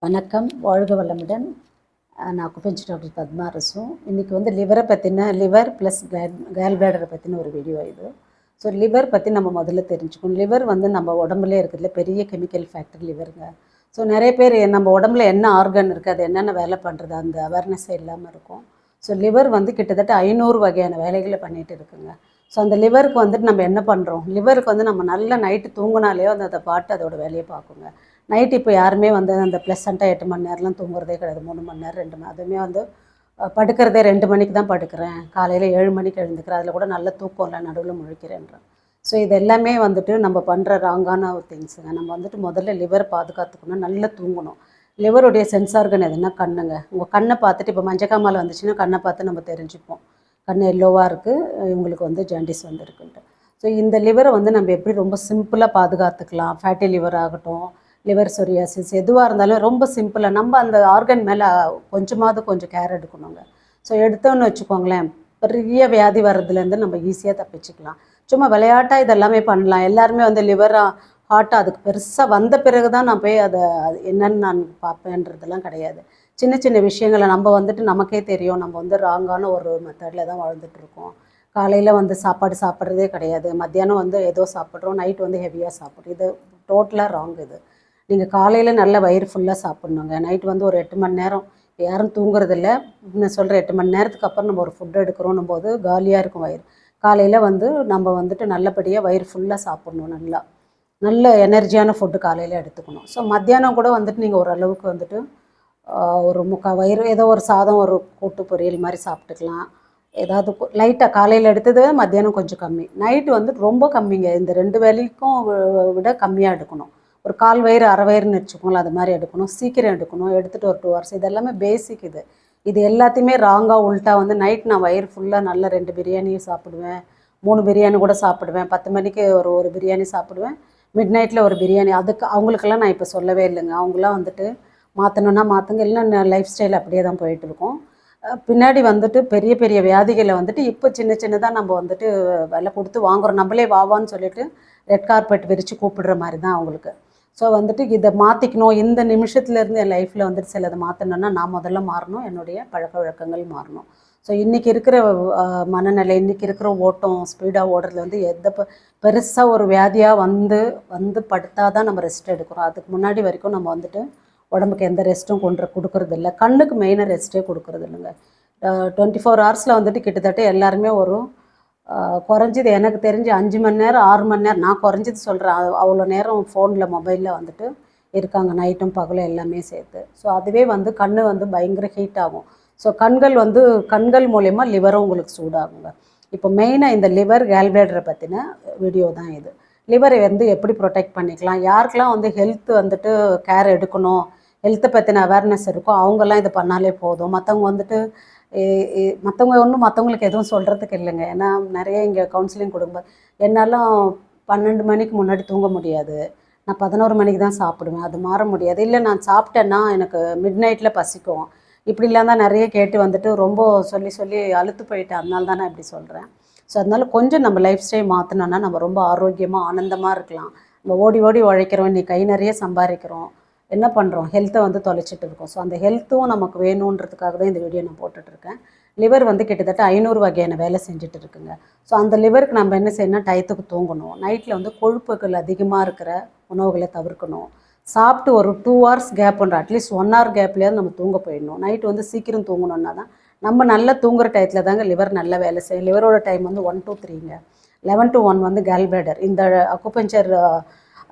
வணக்கம், வாழ்க வளமுடன். நான் அக்குபஞ்சர் டாக்டர் பத்மா அரசு. இன்றைக்கி வந்து லிவரை பற்றின லிவர் ப்ளஸ் கேல் பிளாடரை பற்றின ஒரு வீடியோ இது. ஸோ லிவர் பற்றி நம்ம முதல்ல தெரிஞ்சுக்கணும். லிவர் வந்து நம்ம உடம்புலே இருக்கிறதுல பெரிய கெமிக்கல் ஃபேக்டர் லிவருங்க. ஸோ நிறைய பேர் நம்ம உடம்புல என்ன ஆர்கன் இருக்குது, அது என்னென்ன வேலை பண்ணுறது, அந்த அவேர்னஸே இல்லாமல் இருக்கும். ஸோ லிவர் வந்து கிட்டத்தட்ட 500 வகையான வேலைகளை பண்ணிகிட்டு இருக்குங்க. ஸோ அந்த லிவருக்கு வந்துட்டு நம்ம என்ன பண்ணுறோம், லிவருக்கு வந்து நம்ம நல்ல நைட்டு தூங்கினாலேயோ அதை பாட்டு அதோட வேலையை பார்க்குங்க. நைட்டு இப்போ யாருமே வந்து அந்த ப்ளசண்ட்டாக 8 மணி நேரம்லாம் தூங்குறதே கிடையாது. 3 மணி நேரம் 2 மணி, அதுவுமே வந்து படுக்கிறதே 2 மணிக்கு தான் படுக்கிறேன், காலையில் 7 மணிக்கு எழுந்துக்கிறேன், அதில் கூட நல்ல தூக்கம் இல்லை, நடுவில் முழிக்கிறேன்றேன். ஸோ இது எல்லாமே வந்துட்டு நம்ம பண்ணுற ராங்கான திங்ஸுங்க. நம்ம வந்துட்டு முதல்ல லிவரை பாதுகாத்துக்கணும், நல்லா தூங்கணும். லிவருடைய சென்ஸ் ஆர்கன் எதுனா கண்ணுங்க. உங்கள் கண்ணை பார்த்துட்டு இப்போ மஞ்சக்காமால் வந்துச்சுன்னா கண்ணை பார்த்து நம்ம தெரிஞ்சுப்போம், கண் எல்லோவாக இருக்குது, இவங்களுக்கு வந்து ஜாண்டிஸ் வந்துருக்குன்ட்டு. ஸோ இந்த லிவரை வந்து நம்ம எப்படி ரொம்ப சிம்பிளாக பாதுகாத்துக்கலாம். ஃபேட்டி லிவர் ஆகட்டும், லிவர் சொரியாசிஸ், எதுவாக இருந்தாலும் ரொம்ப சிம்பிளாக நம்ம அந்த ஆர்கன் மேலே கொஞ்சம் கேர் எடுக்கணுங்க. ஸோ எடுத்தோன்னு வச்சுக்கோங்களேன், பெரிய வியாதி வர்றதுலேருந்து நம்ம ஈஸியாக தப்பிச்சுக்கலாம். சும்மா விளையாட்டாக இதெல்லாமே பண்ணலாம். எல்லாருமே வந்து லிவராக ஹார்ட்டாக அதுக்கு பெருசாக வந்த பிறகு தான் நான் போய் அதை என்னன்னு நான் பார்ப்பேன்றதெல்லாம் கிடையாது. சின்ன சின்ன விஷயங்களை நம்ம வந்துட்டு நமக்கே தெரியும், நம்ம வந்து ராங்கான ஒரு மெத்தடில் தான் வாழ்ந்துட்டுருக்கோம். காலையில் வந்து சாப்பாடு சாப்பிட்றதே கிடையாது, மத்தியானம் வந்து ஏதோ சாப்பிட்றோம், நைட் வந்து ஹெவியாக சாப்பிட்றோம். இது டோட்டலாக ராங். இது நீங்கள் காலையில் நல்ல வயிறு ஃபுல்லாக சாப்பிட்ணுங்க. நைட் வந்து ஒரு 8 மணி நேரம், யாரும் தூங்குறதில்ல, நான் சொல்கிற 8 மணி நேரத்துக்கு அப்புறம் நம்ம ஒரு ஃபுட் எடுக்கிறோன்னும் போது காலியாக இருக்கும் வயிறு. காலையில் வந்து நம்ம வந்துட்டு நல்லபடியாக வயிறு ஃபுல்லாக சாப்பிட்ணும், நல்ல எனர்ஜியான ஃபுட்டு காலையில் எடுத்துக்கணும். ஸோ மத்தியானம் கூட வந்துட்டு நீங்கள் ஓரளவுக்கு வந்துட்டு ஒரு வயிறு ஏதோ ஒரு சாதம், ஒரு கூட்டு பொரியல் மாதிரி சாப்பிட்டுக்கலாம். ஏதாவது லைட்டாக காலையில் எடுத்தது மத்தியானம் கொஞ்சம் கம்மி, நைட்டு வந்து ரொம்ப கம்மிங்க. இந்த 2 வேலைக்கும் விட கம்மியாக எடுக்கணும். ஒரு 1/4 வயிறு 1/2 வயிறுன்னு வச்சுக்கோங்களேன், அது மாதிரி எடுக்கணும். சீக்கிரம் எடுக்கணும், எடுத்துகிட்டு ஒரு 2 ஹவர்ஸ். இது எல்லாமே பேசிக். இது எல்லாத்தையுமே ராங்காக உள்ட்டா வந்து நைட் நான் வயிறு ஃபுல்லாக நல்ல 2 பிரியாணியும் சாப்பிடுவேன், 3 பிரியாணி கூட சாப்பிடுவேன், 10 மணிக்கு ஒரு பிரியாணி சாப்பிடுவேன், மிட் நைட்டில் ஒரு பிரியாணி. அதுக்கு அவங்களுக்கெல்லாம் நான் இப்போ சொல்லவே இல்லைங்க. அவங்களாம் வந்துட்டு மாற்றணுன்னா மாற்றுங்க, இல்லைன்னா லைஃப் ஸ்டைல் அப்படியே தான் போயிட்டுருக்கோம். பின்னாடி வந்துட்டு பெரிய பெரிய வியாதிகளை வந்துட்டு இப்போ சின்னதாக நம்ம வந்துட்டு விலை கொடுத்து வாங்குகிறோம். நம்மளே வாவான்னு சொல்லிட்டு ரெட் கார்பெட் விரித்து கூப்பிடுற மாதிரி தான் அவங்களுக்கு. ஸோ வந்துட்டு இதை மாற்றிக்கணும். இந்த நிமிஷத்துலேருந்து என் லைஃப்பில் வந்துட்டு சிலதை மாற்றணுன்னா நான் முதல்ல மாறணும், என்னுடைய பழக்க வழக்கங்கள் மாறணும். ஸோ இன்றைக்கி இருக்கிற மனநிலை, இன்றைக்கி இருக்கிற ஓட்டம், ஸ்பீடாக ஓடுறதுல வந்து பெருசாக ஒரு வியாதியாக வந்து படுத்தால் தான் நம்ம ரெஸ்ட் எடுக்கிறோம். அதுக்கு முன்னாடி வரைக்கும் நம்ம வந்துட்டு உடம்புக்கு எந்த ரெஸ்ட்டும் கொடுக்கறது இல்லை. கண்ணுக்கு மெயினாக ரெஸ்ட்டே கொடுக்கறது இல்லைங்க. 24 ஹவர்ஸில் வந்துட்டு கிட்டத்தட்ட எல்லாருமே ஒரு குறைஞ்சது எனக்கு தெரிஞ்சு 5 மணி நேரம் 6 மணி நேரம், நான் குறைஞ்சது சொல்கிறேன், அவ்வளோ நேரம் ஃபோனில் மொபைலில் வந்துட்டு இருக்காங்க, நைட்டும் பகலும் எல்லாமே சேர்த்து. ஸோ அதுவே வந்து கண் வந்து பயங்கர ஹீட் ஆகும். ஸோ கண்கள் மூலயமா லிவரும் உங்களுக்கு சூடாகுங்க. இப்போ மெயினாக இந்த லிவர் கேல் பிளாடரை பற்றின வீடியோ தான் இது. லிவரை வந்து எப்படி ப்ரொடெக்ட் பண்ணிக்கலாம், யாருக்கெல்லாம் வந்து ஹெல்த் வந்துட்டு கேர் எடுக்கணும், ஹெல்த்தை பற்றின அவேர்னஸ் இருக்கோ அவங்கெல்லாம் இது பண்ணாலே போதும். மற்றவங்க வந்துட்டு மற்றவங்களுக்கு எதுவும் சொல்கிறதுக்கு இல்லைங்க. ஏன்னா நிறைய இங்கே கவுன்சிலிங் கொடுக்கும்போது என்னாலும் 12 மணிக்கு முன்னாடி தூங்க முடியாது, நான் 11 மணிக்கு தான் சாப்பிடுவேன், அது மாற முடியாது. இல்லை நான் சாப்பிட்டேன்னா எனக்கு மிட் நைட்டில் பசிக்கும், இப்படிலாம் தான் நிறைய கேட்டு வந்துட்டு ரொம்ப சொல்லி அழுத்து போயிட்டேன். அதனால தான் நான் இப்படி சொல்கிறேன். ஸோ அதனால கொஞ்சம் நம்ம லைஃப் ஸ்டைல் மாற்றினோன்னா நம்ம ரொம்ப ஆரோக்கியமாக ஆனந்தமாக இருக்கலாம். நம்ம ஓடி உழைக்கிறோம், இன்னைக்கு கை நிறைய சம்பாதிக்கிறோம், என்ன பண்ணுறோம், ஹெல்த்தை வந்து தொலைச்சிட்டு இருக்கோம். ஸோ அந்த ஹெல்த்தும் நமக்கு வேணுன்றதுக்காக தான் இந்த வீடியோ நான் போட்டுட்ருக்கேன். லிவர் வந்து கிட்டத்தட்ட 500 வகையான வேலை செஞ்சுட்டு இருக்குங்க. ஸோ அந்த லிவருக்கு நம்ம என்ன செய்யணும், டயத்துக்கு தூங்கணும். நைட்டில் வந்து கொழுப்புகள் அதிகமாக இருக்கிற உணவுகளை தவிர்க்கணும். சாப்பிட்டு ஒரு 2 ஹவர்ஸ் கேப் பண்ணுறோம், அட்லீஸ்ட் 1 ஹவர் கேப்லேயாவது நம்ம தூங்க போயிடணும். நைட்டு வந்து சீக்கிரம் தூங்கணுன்னா தான் நம்ம நல்லா தூங்குற டயத்தில் தாங்க லிவர் நல்ல வேலை செய்யும். லிவரோட டைம் வந்து 1 to 3ங்க, 11 to 1 வந்து கேல் பிளாடர். இந்த அக்குபஞ்சர்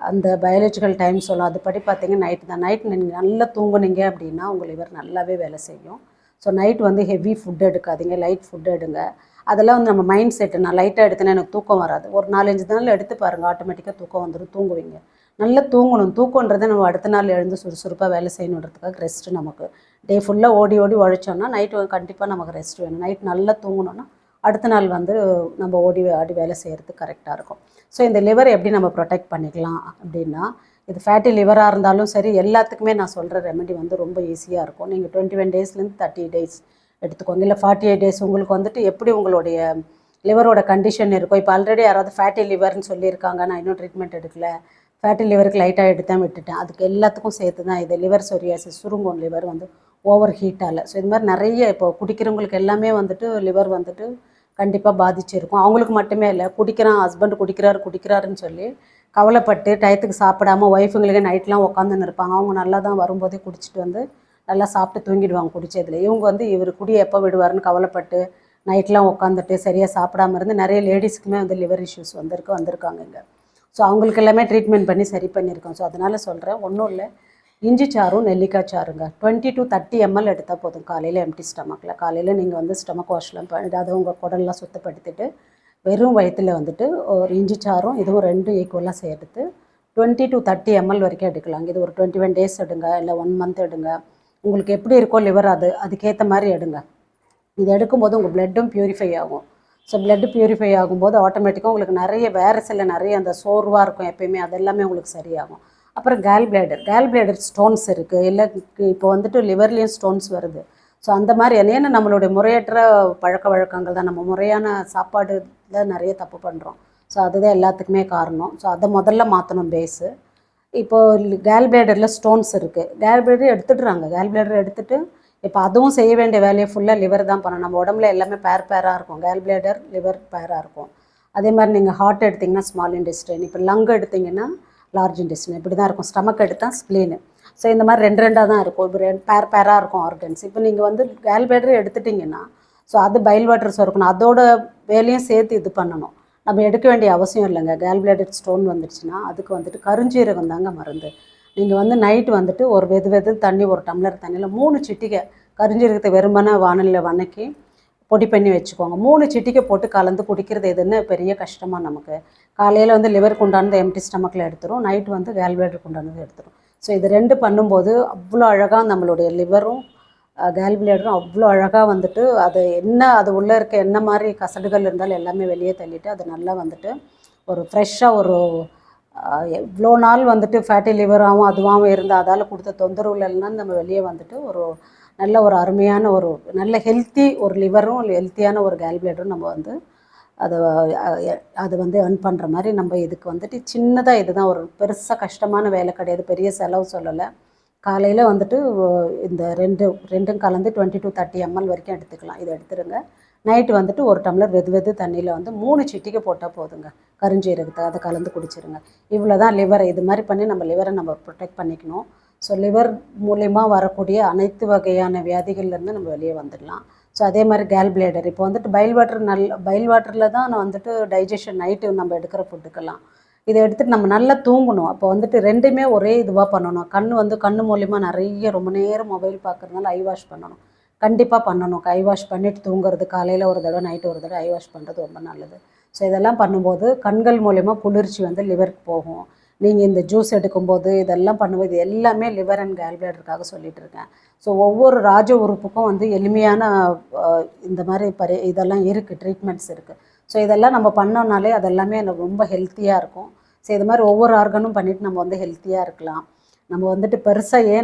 அந்த பயாலஜிக்கல் டைம் சொல்லலாம், அதுபடி பார்த்தீங்கன்னா நைட்டு தான். நைட்டு நீங்கள் நல்லா தூங்குனீங்க அப்படின்னா உங்கள் லிவர் நல்லாவே வேலை செய்யும். ஸோ நைட் வந்து ஹெவி ஃபுட் எடுக்காதீங்க, லைட் ஃபுட் எடுங்க. அதெல்லாம் வந்து நம்ம மைண்ட் செட்டு, நான் லைட்டாக எடுத்தேன்னா எனக்கு தூக்கம் வராது, ஒரு 4-5 நாள் எடுத்து பாருங்கள், ஆட்டோமேட்டிக்காக தூக்கம் வந்துடும், தூங்குவீங்க. நல்லா தூங்கணும். தூக்கன்றதை நம்ம அடுத்த நாள் எழுந்து சுறுசுறுப்பாக வேலை செய்யணுன்றதுக்காக ரெஸ்ட்டு. நமக்கு டே ஃபுல்லாக ஓடி உழைச்சோன்னா நைட்டு கண்டிப்பாக நமக்கு ரெஸ்ட் வேணும். நைட் நல்லா தூங்கணுன்னா அடுத்த நாள் வந்து நம்ம ஓடி வேலை செய்கிறதுக்கு கரெக்டாக இருக்கும். ஸோ இந்த லிவர் எப்படி நம்ம ப்ரொடெக்ட் பண்ணிக்கலாம் அப்படின்னா, இது ஃபேட்டி லிவராக இருந்தாலும் சரி, எல்லாத்துக்குமே நான் சொல்கிற ரெமெடி வந்து ரொம்ப ஈஸியாக இருக்கும். நீங்கள் 21 டேஸ்லேருந்து 30 டேஸ் எடுத்துக்கோங்க, இல்லை 48 டேஸ். உங்களுக்கு வந்துட்டு எப்படி உங்களுடைய லிவரோட கண்டிஷன் இருக்கும். இப்போ ஆல்ரெடி யாராவது ஃபேட்டி லிவர்னு சொல்லியிருக்காங்க, நான் இன்னும் ட்ரீட்மெண்ட் எடுக்கல, ஃபேட்டி லிவருக்கு லைட்டாக எடுத்தேன் விட்டுட்டேன். அதுக்கு எல்லாத்துக்கும் சேர்த்து தான் இது லிவர் சொரியாசிஸ், சுருங்கும் லிவர் வந்து ஓவர் ஹீட்டால். ஸோ இது மாதிரி நிறைய இப்போ குடிக்கிறவங்களுக்கு எல்லாமே வந்துட்டு லிவர் வந்துட்டு கண்டிப்பாக பாதிச்சிருக்கும். அவங்களுக்கு மட்டுமே இல்லை, ஹஸ்பண்ட் குடிக்கிறாருன்னு சொல்லி கவலைப்பட்டு டயத்துக்கு சாப்பிடாம ஒய்ஃபுங்களுக்கு நைட்லாம் உட்காந்துன்னு இருப்பாங்க. அவங்க நல்லா தான் வரும்போதே குடிச்சிட்டு வந்து நல்லா சாப்பிட்டு தூங்கிடுவாங்க குடித்ததில். இவங்க வந்து இவர் குடியை எப்போ விடுவார்னு கவலைப்பட்டு நைட்லாம் உட்காந்துட்டு சரியாக சாப்பிடாம இருந்து நிறைய லேடிஸ்க்குமே வந்து லிவர் இஷ்யூஸ் வந்திருக்காங்க இங்கே. ஸோ அவங்களுக்கு எல்லாமே ட்ரீட்மெண்ட் பண்ணி சரி பண்ணியிருக்கோம். ஸோ அதனால் சொல்கிறேன், ஒன்றும் இல்லை, இஞ்சி சாறும் நெல்லிக்காய் சாறுங்க 20 to 30 ml எடுத்தால் போதும். காலையில் எம்டி ஸ்டமக்கில் காலையில் நீங்கள் வந்து ஸ்டமக் வாஷ்லாம் அதாவது உங்கள் குடல்லாம் சுத்தப்படுத்திட்டு வெறும் வயிற்றில் வந்துட்டு ஒரு இஞ்சி சாறும் இதுவும் ரெண்டும் ஈக்குவலாக சேர்த்து 20 to 30 ml வரைக்கும் எடுக்கலாங்க. இது ஒரு 21 days எடுங்க, இல்லை 1 month எடுங்க, உங்களுக்கு எப்படி இருக்கோ லிவர் அதுக்கேற்ற மாதிரி எடுங்க. இது எடுக்கும்போது உங்கள் பிளட்டும் ப்யூரிஃபை ஆகும். ஸோ பிளட்டு ப்யூரிஃபை ஆகும்போது ஆட்டோமேட்டிக்காக உங்களுக்கு நிறைய அந்த சோர்வாக இருக்கும் எப்பயுமே, அதெல்லாமே உங்களுக்கு சரியாகும். அப்புறம் கேல் பிளேடர் ஸ்டோன்ஸ் இருக்குது, இல்லை இப்போ வந்துட்டு லிவர்லேயும் ஸ்டோன்ஸ் வருது. ஸோ அந்த மாதிரி ஏன்னா நம்மளுடைய முறையற்ற பழக்க வழக்கங்கள் தான், நம்ம முறையான சாப்பாடுல நிறைய தப்பு பண்ணுறோம். ஸோ அதுதான் எல்லாத்துக்குமே காரணம். ஸோ அதை முதல்ல மாற்றணும் பேஸு. இப்போது கேல் பிளேடரில் ஸ்டோன்ஸ் இருக்குது, கேல் பிளேடர் எடுத்துகிட்டு இப்போ அதுவும் செய்ய வேண்டிய வேலையை ஃபுல்லாக லிவர் தான் பண்ணணும். நம்ம உடம்புல எல்லாமே பேராக இருக்கும், கேல் பிளேடர் லிவர் பேராக இருக்கும். அதே மாதிரி நீங்கள் ஹார்ட் எடுத்திங்கன்னா ஸ்மால் இன்டெஸ்டைன், இப்போ லங் எடுத்திங்கன்னா லார்ஜ் இன்டெஸ்டைன், இப்படி தான் இருக்கும். ஸ்டமக் எடுத்தால் ஸ்ப்ளீனு. ஸோ இந்த மாதிரி ரெண்டாக தான் இருக்கும். இப்போ பேராக இருக்கும் ஆர்கன்ஸ். இப்போ நீங்கள் வந்து கேல் பிளேடர் எடுத்துட்டிங்கன்னா ஸோ அது பைல் வாட்டர் சுரக்கணும், அதோட வேலையும் சேர்த்து இது பண்ணணும். நம்ம எடுக்க வேண்டிய அவசியம் இல்லைங்க. கேல் பிளேடர் ஸ்டோன் வந்துடுச்சுன்னா அதுக்கு வந்துட்டு கருஞ்சீரகம் தாங்க மருந்து. நீங்கள் வந்து நைட்டு வந்துட்டு ஒரு வெது தண்ணி, ஒரு டம்ளர் தண்ணியில் 3 சிட்டிகை கரிஞ்சீரகத்தை வெறுமனே வானலில் வணக்கி பொடி பண்ணி வச்சுக்கோங்க. 3 சிட்டிகை போட்டு கலந்து குடிக்கிறது எதுன்னு பெரிய கஷ்டமாக நமக்கு. காலையில் வந்து லிவருக்கு உண்டானது எம்டி ஸ்டமக்கில் எடுத்துரும், நைட்டு வந்து கேல் பிளேடருக்கு உண்டானது எடுத்துரும். ஸோ இது 2 பண்ணும்போது அவ்வளோ அழகாக நம்மளுடைய லிவரும் கேல் பிளேடரும் அவ்வளோ அழகாக வந்துட்டு அது உள்ளே இருக்க என்ன மாதிரி கசடுகள் இருந்தாலும் எல்லாமே வெளியே தள்ளிட்டு அது நல்லா வந்துட்டு ஒரு ஃப்ரெஷ்ஷாக ஒரு இவ்வளோ நாள் வந்துட்டு ஃபேட்டி லிவராகவும் அதுவாகவும் இருந்தால் அதால் கொடுத்த தொந்தரவுலாம் நம்ம வெளியே வந்துட்டு ஒரு நல்ல ஒரு அருமையான ஒரு நல்ல ஹெல்த்தி ஒரு லிவரும் ஹெல்த்தியான ஒரு கேல் பிளேடரும் நம்ம வந்து அதை வந்து ஏர்ன் பண்ணுற மாதிரி நம்ம இதுக்கு வந்துட்டு சின்னதாக இதுதான் ஒரு பெருசாக கஷ்டமான வேலை கிடையாது, பெரிய செலவு சொல்லலை. காலையில் வந்துட்டு இந்த ரெண்டும் கலந்து 20 to 30 ml வரைக்கும் எடுத்துக்கலாம். இதை எடுத்துருங்க. நைட்டு வந்துட்டு ஒரு டம்ளர் வெது தண்ணியில் வந்து 3 சிட்டிகை போட்டால் போதுங்க, கருஞ்சீரகத்தை அதை கலந்து குடிச்சிருங்க. இவ்வளோ தான் லிவரை இது மாதிரி பண்ணி நம்ம லிவரை நம்ம ப்ரொடெக்ட் பண்ணிக்கணும். ஸோ லிவர் மூலிமா வரக்கூடிய அனைத்து வகையான வியாதிகள்லேருந்து நம்ம வெளியே வந்துடலாம். ஸோ அதே மாதிரி கேல் பிளேடர் இப்போ வந்துட்டு பைல் வாட்டரில் தான் நான் வந்துட்டு டைஜஷன் நைட்டு நம்ம எடுக்கிற ஃபுட்டுக்கெல்லாம் இதை எடுத்துகிட்டு நம்ம நல்லா தூங்கணும். அப்போ வந்துட்டு ரெண்டுமே ஒரே இதுவாக பண்ணணும். கண் மூலிமா நிறைய ரொம்ப நேரம் மொபைல் பார்க்குறதுனால ஐ வாஷ் பண்ணணும், கண்டிப்பாக பண்ணணும். ஐ வாஷ் பண்ணிவிட்டு தூங்குறது, காலையில் ஒரு தடவை நைட்டு ஒரு தடவை ஐ வாஷ் பண்ணுறது ரொம்ப நல்லது. ஸோ இதெல்லாம் பண்ணும்போது கண்கள் மூலிமா குளிர்ச்சி வந்து லிவருக்கு போகும். நீங்கள் இந்த ஜூஸ் எடுக்கும்போது இதெல்லாம் பண்ணும்போது எல்லாமே லிவர் அண்ட் கேல் பிளேடருக்காக சொல்லிகிட்டு இருக்கேன். ஸோ ஒவ்வொரு ராஜ உறுப்புக்கும் வந்து எளிமையான இந்த மாதிரி இதெல்லாம் இருக்குது, ட்ரீட்மெண்ட்ஸ் இருக்குது. ஸோ இதெல்லாம் நம்ம பண்ணோம்னாலே அதெல்லாமே எனக்கு ரொம்ப ஹெல்த்தியாக இருக்கும். ஸோ இது மாதிரி ஒவ்வொரு ஆர்கனும் பண்ணிவிட்டு நம்ம வந்து ஹெல்த்தியாக இருக்கலாம். நம்ம வந்துட்டு பெருசாக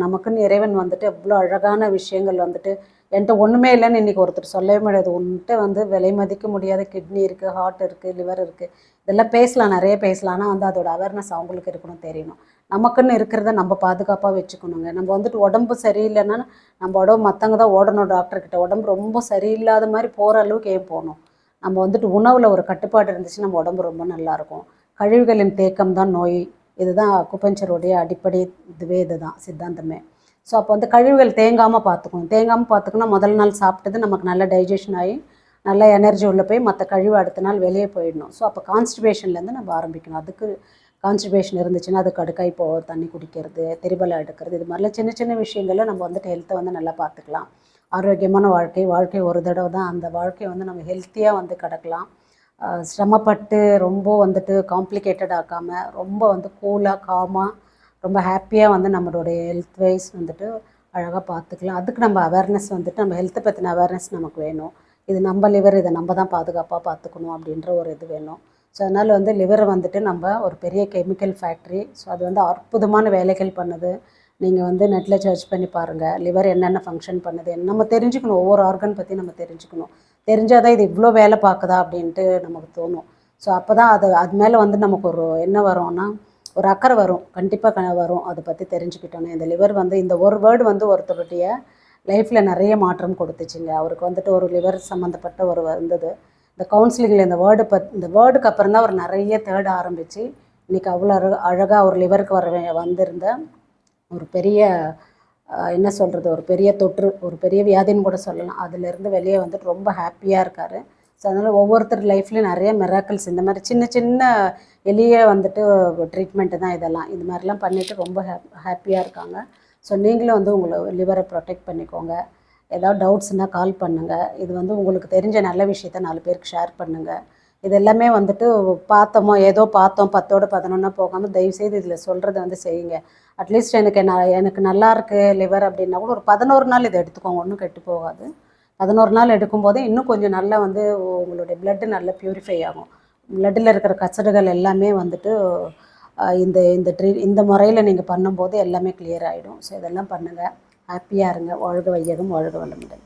நமக்குன்னு இறைவன் வந்துட்டு எவ்வளோ அழகான விஷயங்கள் வந்துட்டு என்கிட்ட ஒன்றுமே இல்லைன்னு இன்றைக்கி ஒருத்தர் சொல்லவே முடியாது. உன்கிட்ட வந்து விலை மதிக்க முடியாத கிட்னி இருக்குது, ஹார்ட் இருக்குது, லிவர் இருக்குது, இதெல்லாம் பேசலாம், நிறைய பேசலாம். ஆனால் வந்து அதோட அவேர்னஸ் அவங்களுக்கு இருக்கணும், தெரியணும். நமக்குன்னு இருக்கிறத நம்ம பாதுகாப்பாக வச்சுக்கணுங்க. நம்ம வந்துட்டு உடம்பு சரியில்லைன்னா நம்ம உடம்பு மற்றவங்க தான் ஓடணும் டாக்டர்கிட்ட. உடம்பு ரொம்ப சரியில்லாத மாதிரி போகிற அளவுக்கு ஏன் போகணும்? நம்ம வந்துட்டு உணவில் ஒரு கட்டுப்பாடு இருந்துச்சு, நம்ம உடம்பு ரொம்ப நல்லாயிருக்கும். கழிவுகளின் தேக்கம் தான் நோய், இதுதான் அக்குபஞ்சருடைய அடிப்படை இதுதான் சித்தாந்தமே. ஸோ அப்போ வந்து கழிவுகள் தேங்காமல் பார்த்துக்கணும். முதல் நாள் சாப்பிட்டது நமக்கு நல்ல டைஜஷன் ஆகி நல்ல எனர்ஜி உள்ளே போய் மற்ற கழிவு அடுத்த நாள் வெளியே போயிடணும். ஸோ அப்போ கான்ஸ்டிபேஷன்லேருந்து நம்ம ஆரம்பிக்கணும். அதுக்கு கான்ஸ்டிபேஷன் இருந்துச்சுன்னா அதுக்கு அடுக்காய் தண்ணி குடிக்கிறது, திரிபலம் எடுக்கிறது, இது மாதிரிலாம் சின்ன சின்ன விஷயங்களில் நம்ம வந்துட்டு ஹெல்த்தை வந்து நல்லா பார்த்துக்கலாம். ஆரோக்கியமான வாழ்க்கை ஒரு தடவை தான், அந்த வாழ்க்கையை வந்து நம்ம ஹெல்த்தியாக வந்து கிடக்கலாம். சிரமப்பட்டு ரொம்ப வந்துட்டு காம்ப்ளிகேட்டட் ஆக்காமல் ரொம்ப வந்து கூலாக காமாக ரொம்ப ஹாப்பியாக வந்து நம்மளுடைய ஹெல்த் வைஸ் வந்துட்டு அழகாக பார்த்துக்கலாம். அதுக்கு நம்ம அவேர்னஸ் வந்துட்டு நம்ம ஹெல்த்தை பற்றின அவேர்னஸ் நமக்கு வேணும். இது நம்ம லிவர், இதை நம்ம தான் பாதுகாப்பாக பார்த்துக்கணும் அப்படின்ற ஒரு இது வேணும். ஸோ அதனால் வந்து லிவரை வந்துட்டு நம்ம ஒரு பெரிய கெமிக்கல் ஃபேக்ட்ரி. ஸோ அது வந்து அற்புதமான வேலைகள் பண்ணுது. நீங்கள் வந்து நெட்டில் சர்ச் பண்ணி பாருங்கள், லிவர் என்னென்ன ஃபங்க்ஷன் பண்ணுது நம்ம தெரிஞ்சுக்கணும். ஒவ்வொரு ஆர்கன் பற்றி நம்ம தெரிஞ்சுக்கணும். தெரிஞ்சால் தான் இது இவ்வளோ வேலை பார்க்குதா அப்படின்ட்டு நமக்கு தோணும். ஸோ அப்போ தான் அது மேலே வந்து நமக்கு ஒரு என்ன வரும்னா ஒரு அக்கறை வரும், கண்டிப்பாக வரும். அதை பற்றி தெரிஞ்சுக்கிட்டோன்னே இந்த லிவர் வந்து இந்த ஒரு வேர்டு வந்து ஒருத்தருடைய லைஃப்பில் நிறைய மாற்றம் கொடுத்துச்சுங்க. அவருக்கு வந்துட்டு ஒரு லிவர் சம்மந்தப்பட்ட ஒரு வந்தது. இந்த கவுன்சிலிங்கில் இந்த வேர்டுக்கு அப்புறம் தான் அவர் நிறைய தேட ஆரம்பித்து இன்றைக்கி அவ்வளோ அழகாக ஒரு லிவருக்கு வந்திருந்த ஒரு பெரிய என்ன சொல்கிறது, ஒரு பெரிய தொற்று, ஒரு பெரிய வியாதின்னு கூட சொல்லலாம். அதிலேருந்து வெளியே வந்துட்டு ரொம்ப ஹாப்பியாக இருக்கார். ஸோ அதனால் ஒவ்வொருத்தர் லைஃப்லேயும் நிறைய மிராக்கிள்ஸ் இந்த மாதிரி சின்ன சின்ன எளிய வந்துட்டு ட்ரீட்மெண்ட்டு தான் இதெல்லாம். இது மாதிரிலாம் பண்ணிவிட்டு ரொம்ப ஹாப்பியாக இருக்காங்க. ஸோ நீங்களும் வந்து உங்களை லிவரை ப்ரொடெக்ட் பண்ணிக்கோங்க. ஏதாவது டவுட்ஸ்னால் கால் பண்ணுங்கள். இது வந்து உங்களுக்கு தெரிஞ்ச நல்ல விஷயத்த 4 பேருக்கு ஷேர் பண்ணுங்கள். இது எல்லாமே வந்துட்டு ஏதோ பார்த்தோம் 10ஓட 11 போகாமல் தயவுசெய்து இதில் சொல்கிறத வந்து செய்யுங்க. அட்லீஸ்ட் எனக்கு நல்லா இருக்குது லிவர் அப்படின்னா கூட ஒரு 11 நாள் இதை எடுத்துக்கோங்க, ஒன்றும் கெட்டு போகாது. 11 நாள் எடுக்கும்போது இன்னும் கொஞ்சம் நல்லா வந்து உங்களுடைய பிளட்டு நல்லா ப்யூரிஃபை ஆகும். பிளட்டில் இருக்கிற கசடுகள் எல்லாமே வந்துட்டு இந்த இந்த முறையில் நீங்கள் பண்ணும்போது எல்லாமே கிளியர் ஆகிடும். ஸோ இதெல்லாம் பண்ணுங்கள். ஹாப்பியாக இருங்க. வாழ்க வையகம், வாழ்க வளமுடன்.